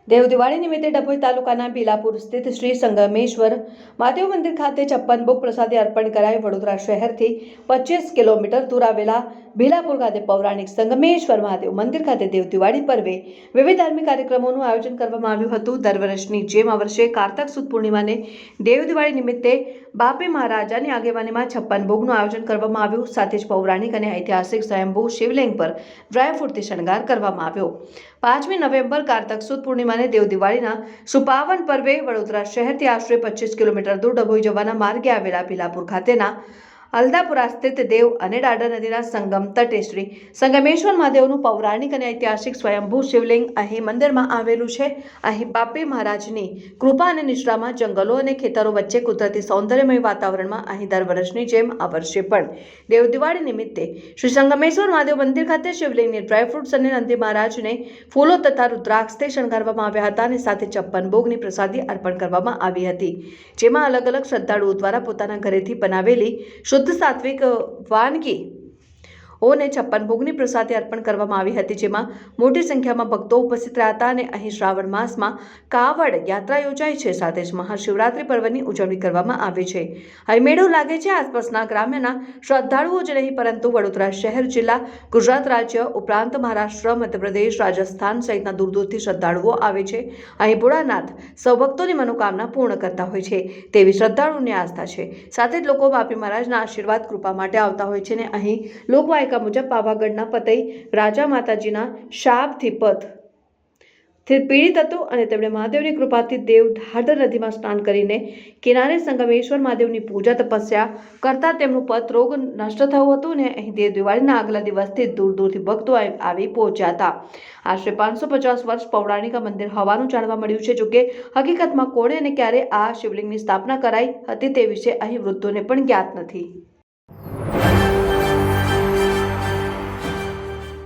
દેવ દિવાળી નિમિત્તે ડભોઈ તાલુકાના ભીલાપુર સ્થિત શ્રી સંગમેશ્વર મહાદેવ મંદિર ખાતે 56 ભોગ પ્રસાદી અર્પણ કરાઈ। વડોદરા શહેરથી 25 કિલોમીટર દૂર આવેલા ભીલાપુર ખાતે પૌરાણિક સંગમેશ્વર મહાદેવ મંદિર ખાતે દેવ દિવાળી પર્વે વિવિધ ધાર્મિક કાર્યક્રમોનું આયોજન કરવામાં આવ્યું હતું। દર વર્ષની જેમ આ વર્ષે કારતક સુદ પૂર્ણિમાને દેવ દિવાળી નિમિત્તે બાપી મહારાજાની આગેવાનીમાં 56 ભોગનું આયોજન કરવામાં આવ્યું। સાથે જ પૌરાણિક અને ઐતિહાસિક સ્વયંભૂ શિવલિંગ પર ડ્રાયફ્રૂટથી શણગાર કરવામાં આવ્યો। 5મી નવેમ્બર કારતક સુદ પૂર્ણિમાને દેવ દિવાળીના સુપાવન પર્વે વડોદરા શહેરથી આશરે 25 કિલોમીટર દૂર ડભોઈ જવાના માર્ગે આવેલા ભીલાપુર ખાતેના અલદાપુરા સ્થિત દેવ અને દાદર નદીના સંગમ તટે શ્રી સંગમેશ્વર મહાદેવનું પૌરાણિક અને ઐતિહાસિક સ્વયંભૂ શિવલિંગ અહીં મંદિરમાં આવેલું છે। અહીં બાપી મહારાજની કૃપા અને નિશ્રામાં જંગલો અને ખેતરો વચ્ચે કુદરતી સૌંદર્યમય વાતાવરણમાં અહીં દર વર્ષની જેમ આ વર્ષે પણ દેવ દિવાળી નિમિત્તે શ્રી સંગમેશ્વર મહાદેવ મંદિર ખાતે શિવલિંગને ડ્રાયફ્રૂટ્સ અને નંદી મહારાજને ફૂલો તથા રુદ્રાક્ષથી શણગારવામાં આવ્યા હતા અને સાથે 56 ભોગની પ્રસાદી અર્પણ કરવામાં આવી હતી, જેમાં અલગ અલગ શ્રદ્ધાળુઓ દ્વારા પોતાના ઘરેથી બનાવેલી શુદ્ધ સાત્વિક વાનગી ઓને 56 ભોગની પ્રસાદી અર્પણ કરવામાં આવી હતી, જેમાં મોટી સંખ્યામાં ભક્તો ઉપસ્થિત રહ્યા હતા અને અહીં શ્રાવણ માસમાં કાવડ યાત્રા યોજાય છે। સાથે જ મહાશિવરાત્રી પર્વની ઉજવણી કરવામાં આવે છે। અહીં મેળો લાગે છે। આસપાસના ગ્રામ્યના શ્રદ્ધાળુઓ જ નહીં પરંતુ વડોદરા શહેર, જિલ્લા, ગુજરાત રાજ્ય ઉપરાંત મહારાષ્ટ્ર, મધ્યપ્રદેશ, રાજસ્થાન સહિતના દૂર દૂરથી શ્રદ્ધાળુઓ આવે છે। અહીં ભોળાનાથ સૌ ભક્તોની મનોકામના પૂર્ણ કરતા હોય છે તેવી શ્રદ્ધાળુઓની આસ્થા છે। સાથે જ લોકો બાપી મહારાજના આશીર્વાદ કૃપા માટે આવતા હોય છે અને અહીં લોકવાયકા મુજબ પાવાગઢના પતઈ રાજા માતાજીના શાપથી પીડિત હતો અને તેમણે મહાદેવની કૃપાથી દેવ દાદર નદીમાં સ્નાન કરીને કિનારે સંગમેશ્વર મહાદેવની પૂજા તપસ્યા કરતા તેમનું પત રોગ નષ્ટ થયું હતું અને અહીં દેવ દિવાળીના આગલા દિવસથી દૂર દૂરથી ભક્તો આવી પહોંચ્યા હતા। આશરે 550 વર્ષ પૌરાણિક મંદિર હોવાનું જાણવા મળ્યું છે। જોકે હકીકતમાં કોણે અને ક્યારે આ શિવલિંગની સ્થાપના કરાઈ હતી તે વિશે અહીં વૃદ્ધોને પણ જ્ઞાત નથી।